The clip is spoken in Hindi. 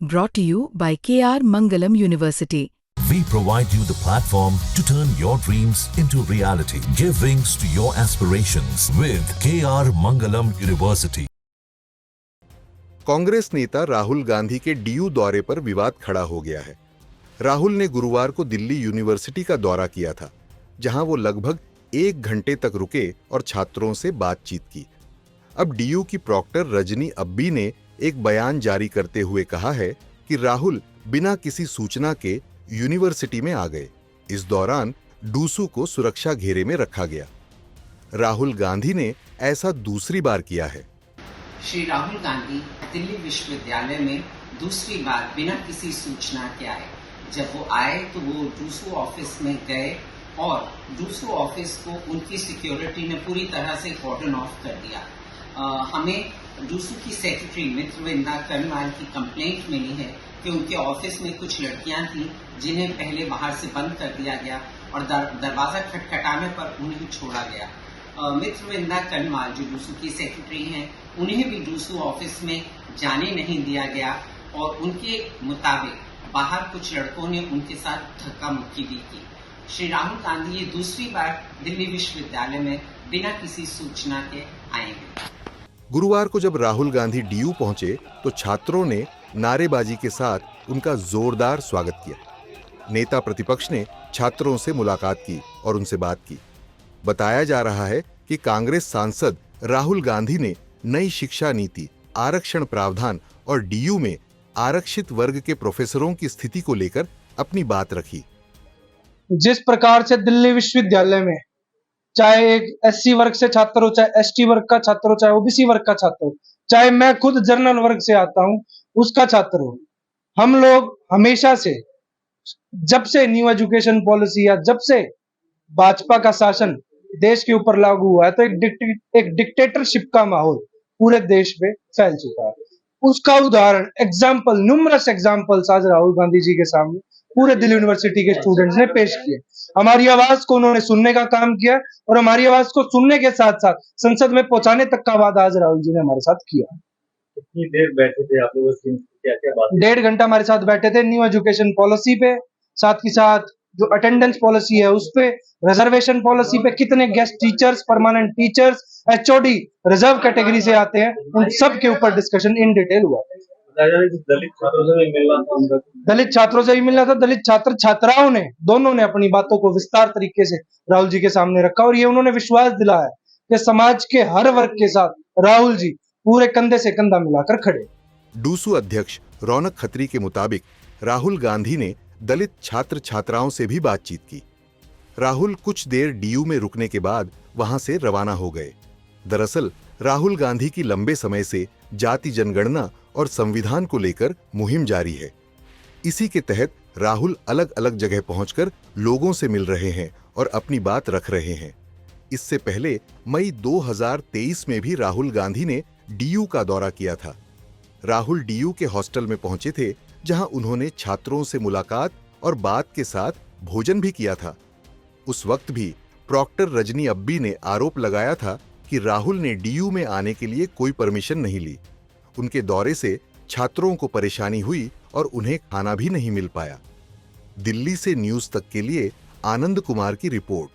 Brought to you by KR Mangalam University. We provide you the platform to turn your dreams into reality. Give wings to your aspirations with KR Mangalam University. Congress नेता राहुल गांधी के डीयू दौरे पर विवाद खड़ा हो गया है। राहुल ने गुरुवार को दिल्ली यूनिवर्सिटी का दौरा किया था, जहां वो लगभग 1 घंटे तक रुके और छात्रों से बातचीत की। अब डीयू की प्रॉक्टर रजनी अब्बी ने एक बयान जारी करते हुए कहा है कि राहुल बिना किसी सूचना के यूनिवर्सिटी में आ गए। इस दौरान डूसू को सुरक्षा घेरे में रखा गया। राहुल गांधी ने ऐसा दूसरी बार किया है। श्री राहुल गांधी दिल्ली विश्वविद्यालय में दूसरी बार बिना किसी सूचना के आए। जब वो आए तो वो डूसू ऑफिस में गए और डूसू ऑफिस को उनकी सिक्योरिटी ने पूरी तरह से कॉर्डन ऑफ कर दिया। हमें डूसू की सेक्रेटरी मित्रविंदा कर्णवाल की कंप्लेंट मिली है कि उनके ऑफिस में कुछ लड़कियां थीं जिन्हें पहले बाहर से बंद कर दिया गया और दरवाजा खटखटाने पर उन्हें छोड़ा गया। मित्रविंदा कर्णवाल जो डूसू की सेक्रेटरी हैं, उन्हें भी डूसू ऑफिस में जाने नहीं दिया गया और उनके मुताबिक बाहर कुछ लड़कों ने उनके साथ धक्का मुक्की भी की। श्री राहुल गांधी ये दूसरी बार दिल्ली विश्वविद्यालय में बिना किसी सूचना के आए हैं। गुरुवार को जब राहुल गांधी डीयू पहुंचे तो छात्रों ने नारेबाजी के साथ उनका जोरदार स्वागत किया। नेता प्रतिपक्ष ने छात्रों से मुलाकात की और उनसे बात की। बताया जा रहा है कि कांग्रेस सांसद राहुल गांधी ने नई शिक्षा नीति, आरक्षण प्रावधान और डीयू में आरक्षित वर्ग के प्रोफेसरों की स्थिति को लेकर अपनी बात रखी। जिस प्रकार से दिल्ली विश्वविद्यालय में चाहे एक एससी वर्ग से छात्र हो, चाहे एसटी वर्ग का छात्र हो, चाहे ओबीसी वर्ग का छात्र हो, चाहे मैं खुद जनरल वर्ग से आता हूं उसका छात्र हो, हम लोग हमेशा से, जब से न्यू एजुकेशन पॉलिसी या जब से भाजपा का शासन देश के ऊपर लागू हुआ है तो एक डिक्टेटरशिप का माहौल पूरे देश में फैल चुका है। उसका उदाहरण न्यूमरस एग्जाम्पल्स आज राहुल गांधी जी के सामने पूरे दिल्ली यूनिवर्सिटी के स्टूडेंट्स ने पेश किए। हमारी आवाज को उन्होंने सुनने का काम किया और हमारी आवाज को सुनने के साथ साथ संसद में पहुंचाने तक का वादा आज राहुल जी ने हमारे साथ किया। कितनी देर बैठे थे आप लोग? क्या बात? 1.5 घंटा हमारे साथ बैठे थे न्यू एजुकेशन पॉलिसी पे, साथ ही साथ जो अटेंडेंस पॉलिसी है उस पे, रिजर्वेशन पॉलिसी पे, कितने guest teachers, permanent teachers, HOD reserve category से आते हैं, उन सब के ऊपर डिस्कशन इन डिटेल हुआ। दलित छात्रों से भी मिलना था, दलित छात्र छात्राओं ने दोनों ने अपनी बातों को विस्तार तरीके से राहुल जी के सामने रखा और ये उन्होंने विश्वास दिलाया कि समाज के हर वर्ग के साथ राहुल जी पूरे कंधे से कंधा मिलाकर खड़े। डूसू अध्यक्ष रौनक खत्री के मुताबिक राहुल गांधी ने दलित छात्र छात्राओं से भी बातचीत की। राहुल कुछ देर डीयू में रुकने के बाद वहां से रवाना हो गए। दरअसल राहुल गांधी की लंबे समय से जाति जनगणना और संविधान को लेकर मुहिम जारी है। इसी के तहत राहुल अलग अलग जगह पहुंचकर लोगों से मिल रहे हैं और अपनी बात रख रहे हैं। इससे पहले मई 2023 में भी राहुल गांधी ने डीयू का दौरा किया था। राहुल डीयू के हॉस्टल में पहुंचे थे, जहां उन्होंने छात्रों से मुलाकात और बात के साथ भोजन भी किया था। उस वक्त भी प्रॉक्टर रजनी अब्बी ने आरोप लगाया था कि राहुल ने डीयू में आने के लिए कोई परमिशन नहीं ली। उनके दौरे से छात्रों को परेशानी हुई और उन्हें खाना भी नहीं मिल पाया। दिल्ली से न्यूज तक के लिए आनंद कुमार की रिपोर्ट।